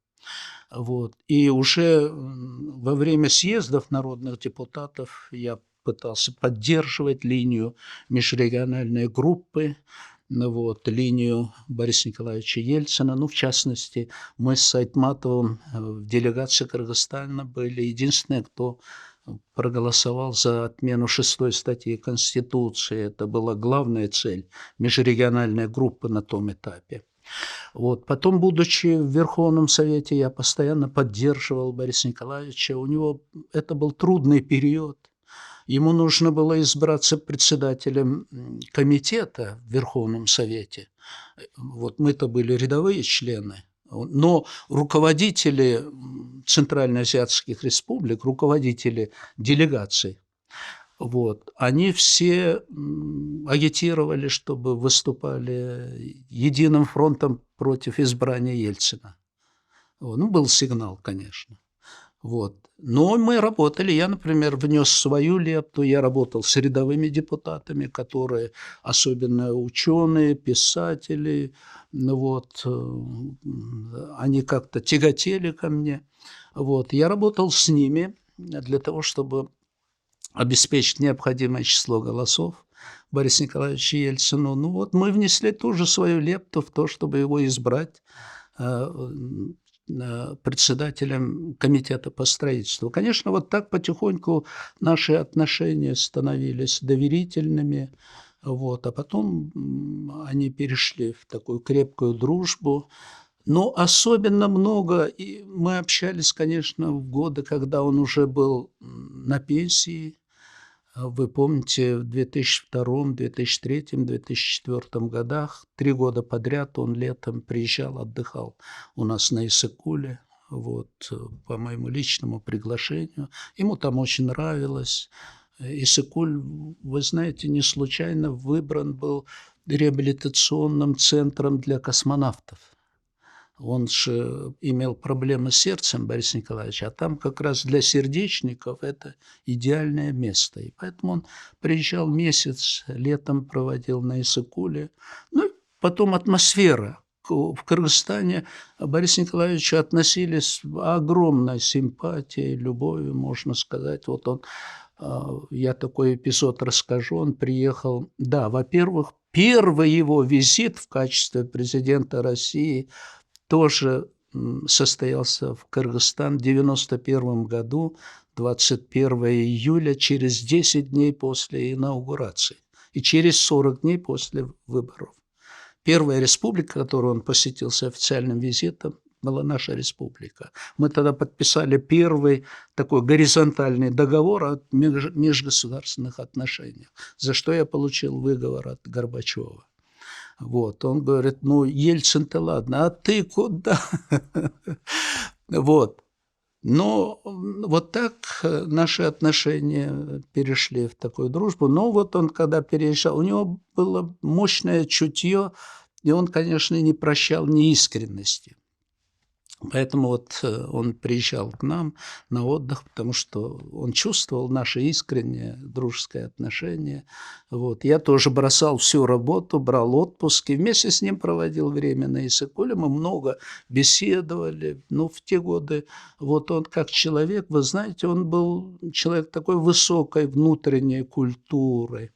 Вот. И уже во время съездов народных депутатов я пытался поддерживать линию межрегиональной группы, вот, линию Бориса Николаевича Ельцина. Ну, в частности, мы с Айтматовым в делегации Кыргызстана были единственные, кто проголосовал за отмену 6 статьи Конституции. Это была главная цель межрегиональной группы на том этапе. Вот. Потом, будучи в Верховном Совете, я постоянно поддерживал Бориса Николаевича. У него это был трудный период. Ему нужно было избраться председателем комитета в Верховном Совете. Вот мы-то были рядовые члены. Но руководители центральноазиатских республик, руководители делегаций, вот, они все агитировали, чтобы выступали единым фронтом против избрания Ельцина. Вот. Ну, был сигнал, конечно. Вот. Но мы работали. Я, например, внес свою лепту. Я работал с рядовыми депутатами, которые, особенно ученые, писатели, вот, они как-то тяготели ко мне. Вот. Я работал с ними для того, чтобы обеспечить необходимое число голосов Борису Николаевичу Ельцину. Ну вот мы внесли тоже свою лепту в то, чтобы его избрать председателем комитета по строительству. Конечно, вот так потихоньку наши отношения становились доверительными, вот, а потом они перешли в такую крепкую дружбу. Но особенно много и мы общались, конечно, в годы, когда он уже был на пенсии. Вы помните, в 2002, 2003, 2004 годах 3 года подряд он летом приезжал, отдыхал у нас на Иссык-Куле, вот, по моему личному приглашению. Ему там очень нравилось. Иссык-Куль, вы знаете, не случайно выбран был реабилитационным центром для космонавтов. Он же имел проблемы с сердцем, Борис Николаевич, а там как раз для сердечников это идеальное место. И поэтому он приезжал месяц, летом проводил на Иссык-Куле. Ну, и потом атмосфера. В Кыргызстане к Борису Николаевичу относились огромной симпатией, любовью, можно сказать. Вот он, я такой эпизод расскажу, он приехал, да, во-первых, первый его визит в качестве президента России тоже состоялся в Кыргызстан в 1991 году, 21 июля, через 10 дней после инаугурации и через 40 дней после выборов. Первая республика, которую он посетил с официальным визитом, была наша республика. Мы тогда подписали первый такой горизонтальный договор о межгосударственных отношениях, за что я получил выговор от Горбачева. Вот, он говорит, ну, Ельцин-то ладно, а ты куда? Вот. Но вот так наши отношения перешли в такую дружбу. Но вот он, когда переезжал, у него было мощное чутье, и он, конечно, не прощал неискренности. Поэтому вот он приезжал к нам на отдых, потому что он чувствовал наше искреннее дружеское отношение. Вот. Я тоже бросал всю работу, брал отпуск и вместе с ним проводил время на Иссык-Куле. Мы много беседовали. Ну, в те годы вот он как человек, вы знаете, он был человек такой высокой внутренней культуры.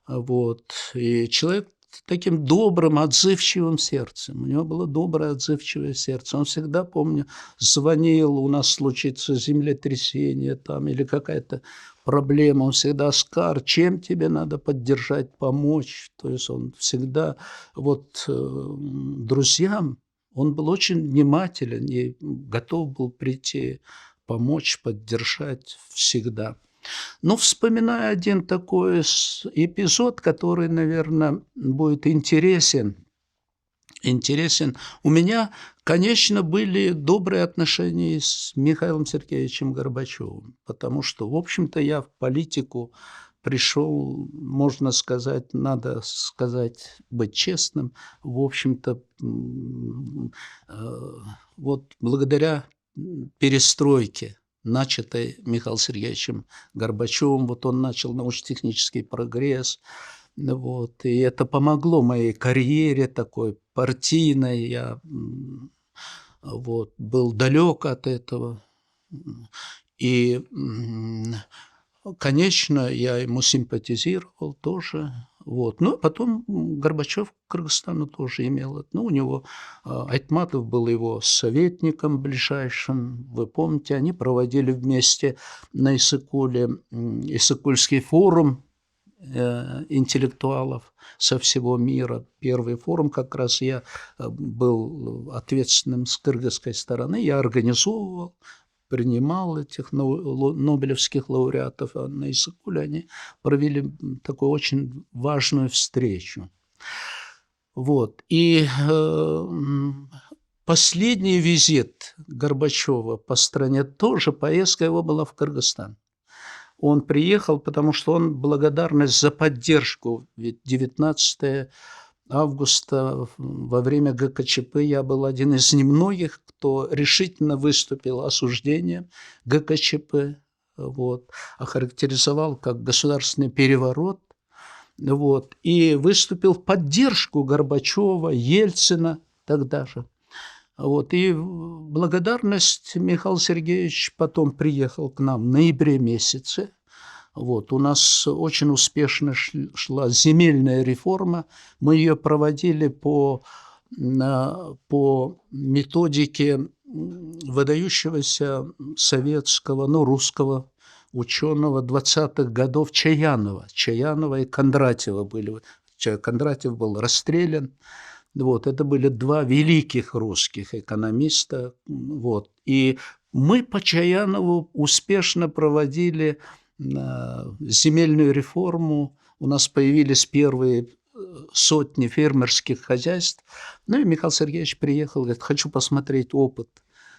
Вот. И человек таким добрым, отзывчивым сердцем. У него было доброе, отзывчивое сердце. Он всегда, помню, звонил, у нас случится землетрясение там или какая-то проблемы, он всегда: «Оскар, чем тебе надо поддержать, помочь?» То есть он всегда друзьям он был очень внимателен и готов был прийти, помочь, поддержать всегда. Ну, вспоминаю один такой эпизод, который, наверное, будет интересен. У меня, конечно, были добрые отношения с Михаилом Сергеевичем Горбачевым, потому что, в общем-то, я в политику пришел, можно сказать, надо сказать, быть честным, в общем-то, благодаря перестройке, начатой Михаилом Сергеевичем Горбачевым. Вот он начал научно-технический прогресс, и это помогло моей карьере такой партийной. Я, был далек от этого. И, конечно, я ему симпатизировал тоже. Ну, потом Горбачев к Кыргызстану тоже имел. Ну, у него Айтматов был его советником ближайшим. Вы помните, они проводили вместе на Иссык-Куле Иссык-Кульский форум интеллектуалов со всего мира. Первый форум как раз я был ответственным с кыргызской стороны. Я организовывал, принимал этих нобелевских лауреатов, а на Иссык-Куле они провели такую очень важную встречу. И последний визит Горбачева по стране, тоже поездка его была в Кыргызстан. Он приехал, потому что он благодарность за поддержку. Ведь 19 августа во время ГКЧП я был один из немногих, кто решительно выступил осуждением ГКЧП, охарактеризовал как государственный переворот, и выступил в поддержку Горбачева, Ельцина тогда же. И благодарность Михаил Сергеевич потом приехал к нам в ноябре месяце. У нас очень успешно шла земельная реформа. Мы ее проводили по методике выдающегося советского, русского ученого 20-х годов Чаянова. Чаянова и Кондратьева были. Кондратьев был расстрелян. Это были два великих русских экономиста. И мы по Чаянову успешно проводили земельную реформу. У нас появились первые сотни фермерских хозяйств. И Михаил Сергеевич приехал, говорит: хочу посмотреть опыт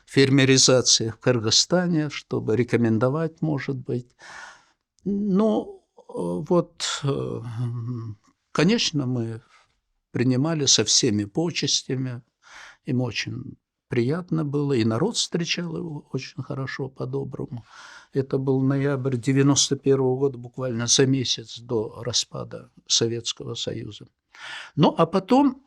фермеризации в Кыргызстане, чтобы рекомендовать, может быть. Конечно, мы принимали со всеми почестями. Им очень приятно было, и народ встречал его очень хорошо, по-доброму. Это был ноябрь 1991 года, буквально за месяц до распада Советского Союза. А потом,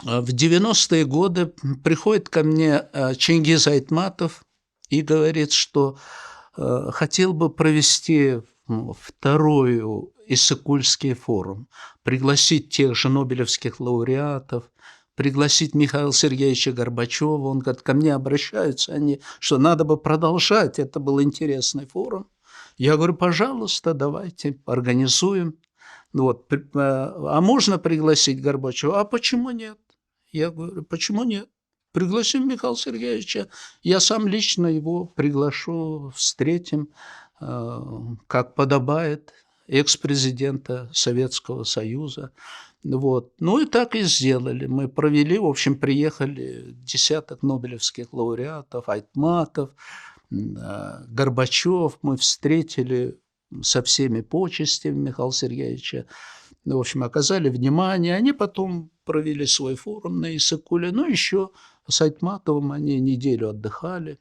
в 90-е годы, приходит ко мне Чингиз Айтматов и говорит, что хотел бы провести второй Иссык-Кульский форум, пригласить тех же нобелевских лауреатов, пригласить Михаила Сергеевича Горбачева. Он говорит, ко мне обращаются они, что надо бы продолжать, это был интересный форум. Я говорю: пожалуйста, давайте организуем. А можно пригласить Горбачева? А почему нет? Я говорю: почему нет? Пригласим Михаила Сергеевича, я сам лично его приглашу, встретим, как подобает экс-президента Советского Союза. И так и сделали. Мы провели, в общем, приехали десяток нобелевских лауреатов, Айтматов, Горбачев. Мы встретили со всеми почестями Михаила Сергеевича. В общем, оказали внимание. Они потом провели свой форум на Иссык-Куле. Еще с Айтматовым они неделю отдыхали.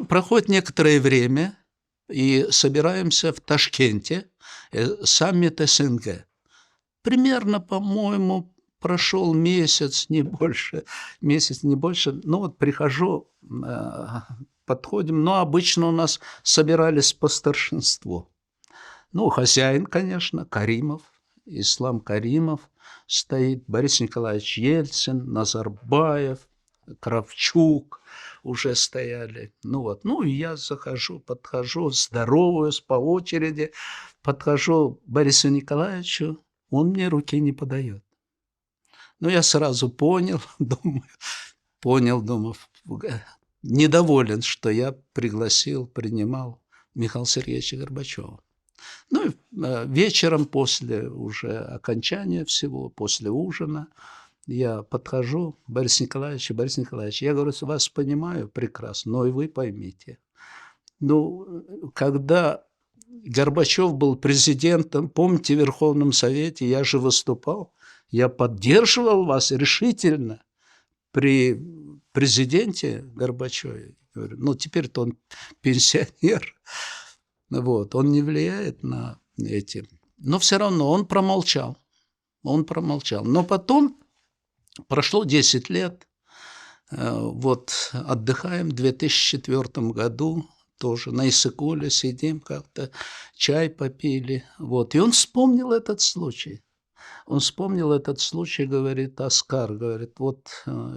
Проходит некоторое время, и собираемся в Ташкенте, саммит СНГ. Примерно, по-моему, прошел месяц, не больше. Прихожу, подходим, обычно у нас собирались по старшинству. Хозяин, конечно, Каримов, Ислам Каримов стоит, Борис Николаевич Ельцин, Назарбаев, Кравчук. уже стояли. И я подхожу, здороваюсь по очереди, подхожу к Борису Николаевичу, он мне руки не подает. Я сразу понял, думаю, недоволен, что я принимал Михаила Сергеевича Горбачева. Вечером после уже окончания всего, после ужина, я подхожу к Борису Николаевичу, я говорю, вас понимаю прекрасно, но и вы поймите. Когда Горбачев был президентом, помните, в Верховном Совете, я же выступал, я поддерживал вас решительно при президенте Горбачеве. Говорю, теперь-то он пенсионер, он не влияет на эти. Но все равно он промолчал. Но потом прошло 10 лет, отдыхаем в 2004 году, тоже на Иссык-Куле сидим как-то, чай попили, и он вспомнил этот случай. Говорит, Оскар,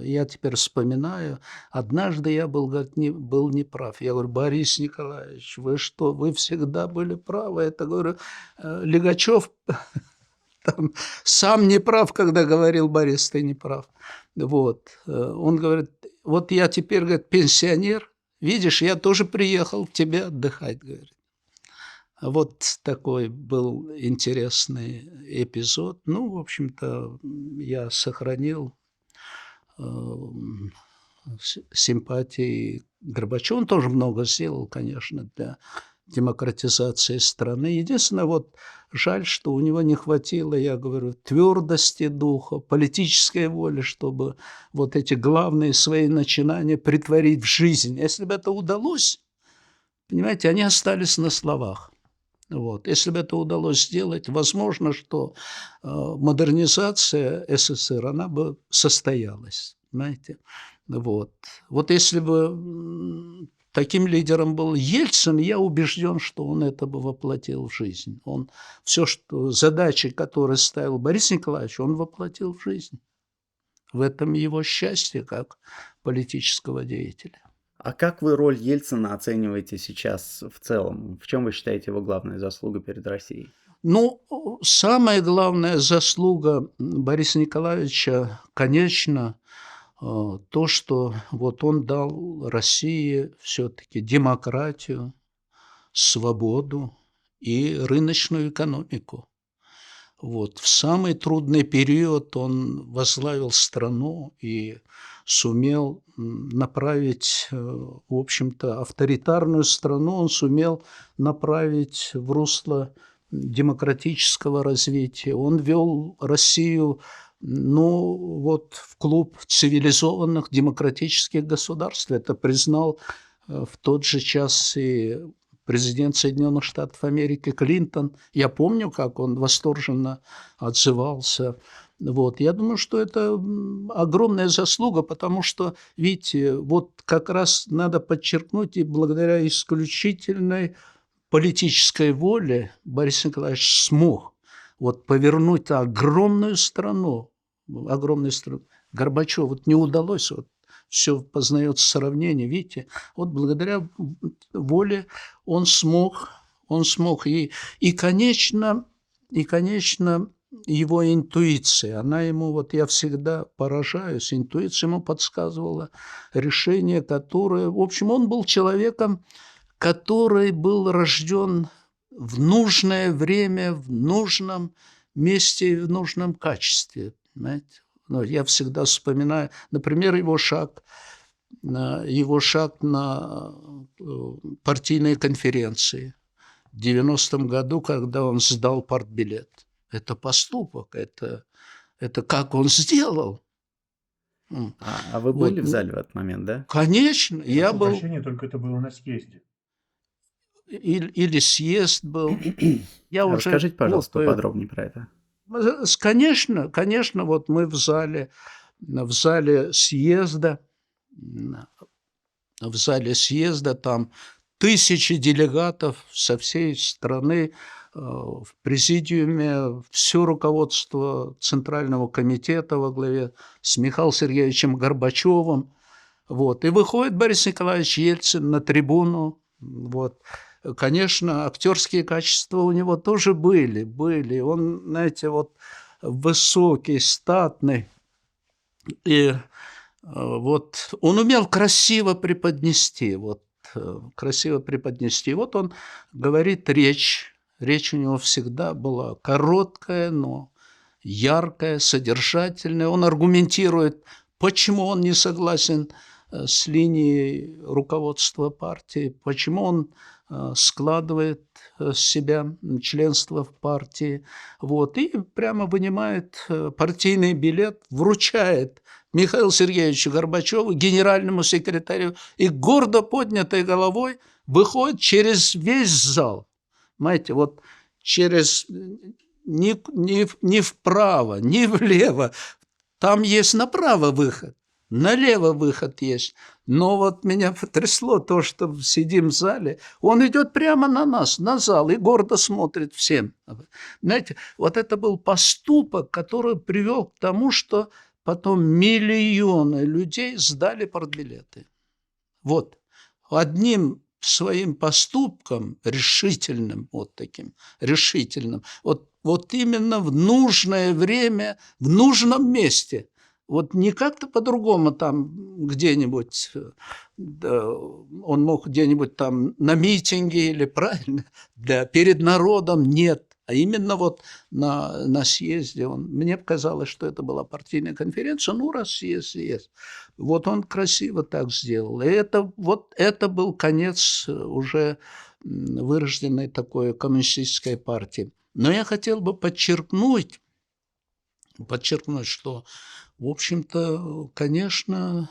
я теперь вспоминаю, однажды я был неправ. Я говорю, Борис Николаевич, вы что, вы всегда были правы. Это, говорю, Лигачев там сам не прав, когда говорил, Борис, ты не прав. Он говорит, я теперь, говорит, пенсионер, видишь, я тоже приехал к тебе отдыхать, говорит. Такой был интересный эпизод. В общем-то, я сохранил симпатии Горбачева. Он тоже много сделал, конечно, для демократизации страны. Единственное, жаль, что у него не хватило, я говорю, твердости духа, политической воли, чтобы эти главные свои начинания претворить в жизнь. Если бы это удалось, понимаете, они остались на словах. Если бы это удалось сделать, возможно, что модернизация СССР, она бы состоялась, понимаете. Если бы таким лидером был Ельцин, я убежден, что он это бы воплотил в жизнь. Задачи, которые ставил Борис Николаевич, он воплотил в жизнь. В этом его счастье как политического деятеля. А как вы роль Ельцина оцениваете сейчас в целом? В чем вы считаете его главная заслуга перед Россией? Самая главная заслуга Бориса Николаевича, конечно, то, что он дал России все-таки демократию, свободу и рыночную экономику. В самый трудный период он возглавил страну и сумел направить, в общем-то, авторитарную страну, он сумел направить в русло демократического развития. Он ввел Россию, в клуб цивилизованных демократических государств. Это признал в тот же час и президент Соединенных Штатов Америки Клинтон. Я помню, как он восторженно отзывался. Я думаю, что это огромная заслуга, потому что, видите, как раз надо подчеркнуть, и благодаря исключительной политической воле Борис Николаевич смог повернуть огромную страну. Горбачеву не удалось, все познается сравнение, видите, благодаря воле он смог, и конечно, его интуиция, она ему, я всегда поражаюсь, интуиция ему подсказывала решение, которое, в общем, он был человеком, который был рожден в нужное время, в нужном месте и в нужном качестве, понимаете? Я всегда вспоминаю, например, его шаг на партийной конференции в 90-м году, когда он сдал партбилет. Это поступок, это как он сделал. А вы были в зале в этот момент, да? Конечно, я был. Только это было на съезде. Или съезд был. Расскажите, пожалуйста, поподробнее про это. Конечно, мы в зале съезда, там тысячи делегатов со всей страны, в президиуме все руководство Центрального комитета во главе с Михаилом Сергеевичем Горбачевым. Вот. И выходит Борис Николаевич Ельцин на трибуну. Вот. Конечно, актерские качества у него тоже были. Он, знаете, вот высокий, статный. И вот он умел красиво преподнести. Вот он говорит речь. Речь у него всегда была короткая, но яркая, содержательная. Он аргументирует, почему он не согласен с линией руководства партии, почему он складывает с себя членство в партии. Вот, и прямо вынимает партийный билет, вручает Михаилу Сергеевичу Горбачеву, генеральному секретарю, и гордо поднятой головой выходит через весь зал. Понимаете, вот через ни вправо, ни влево. Там есть направо выход, налево выход есть. Но вот меня потрясло то, что сидим в зале. Он идет прямо на нас, на зал, и гордо смотрит всем. Знаете, вот это был поступок, который привел к тому, что потом миллионы людей сдали партбилеты. Вот. Одним своим поступком, решительным, вот таким, решительным, вот именно в нужное время, в нужном месте. Вот не как-то по-другому там где-нибудь, да, он мог где-нибудь там на митинге или правильно, да, перед народом, нет. А именно вот на съезде мне показалось, что это была партийная конференция, ну, раз съезд. Вот он красиво так сделал. И это был конец уже вырожденной такой коммунистической партии. Но я хотел бы подчеркнуть, что, в общем-то, конечно,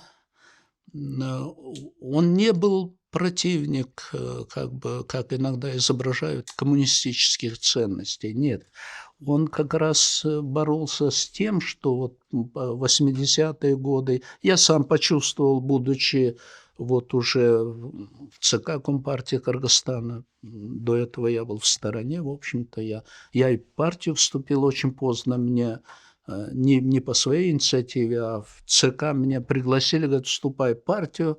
он не был противник, как иногда изображают, коммунистических ценностей. Нет. Он как раз боролся с тем, что вот в 80-е годы я сам почувствовал, будучи вот уже в ЦК Компартии Кыргызстана, до этого я был в стороне, в общем-то, я и в партию вступил очень поздно, мне не по своей инициативе, а в ЦК меня пригласили, говорят, вступай в партию,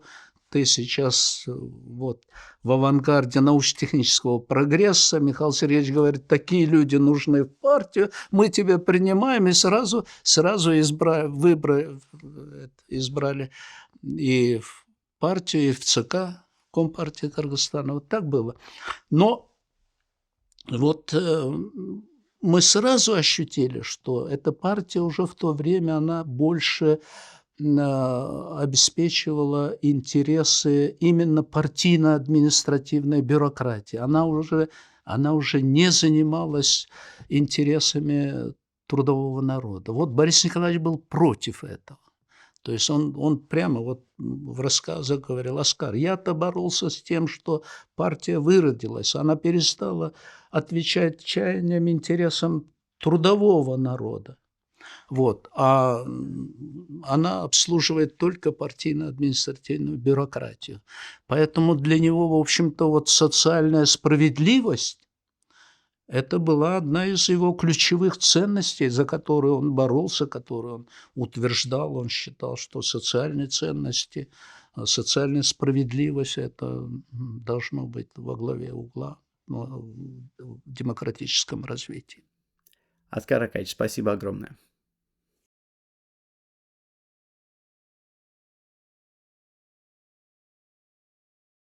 ты сейчас вот в авангарде научно-технического прогресса. Михаил Сергеевич говорит, такие люди нужны в партию, мы тебя принимаем, и сразу избрали и в партию, и в ЦК Компартии Кыргызстана. Вот так было. Но вот мы сразу ощутили, что эта партия уже в то время, она больше обеспечивала интересы именно партийно-административной бюрократии. Она уже не занималась интересами трудового народа. Вот Борис Николаевич был против этого. То есть он прямо вот в рассказах говорил, Оскар, я-то боролся с тем, что партия выродилась, она перестала отвечать чаяниям, интересам трудового народа. Вот. А она обслуживает только партийно-административную бюрократию. Поэтому для него, в общем-то, вот социальная справедливость – это была одна из его ключевых ценностей, за которую он боролся, которую он утверждал. Он считал, что социальные ценности, социальная справедливость – это должно быть во главе угла в демократическом развитии. Оскар Акаевич, спасибо огромное.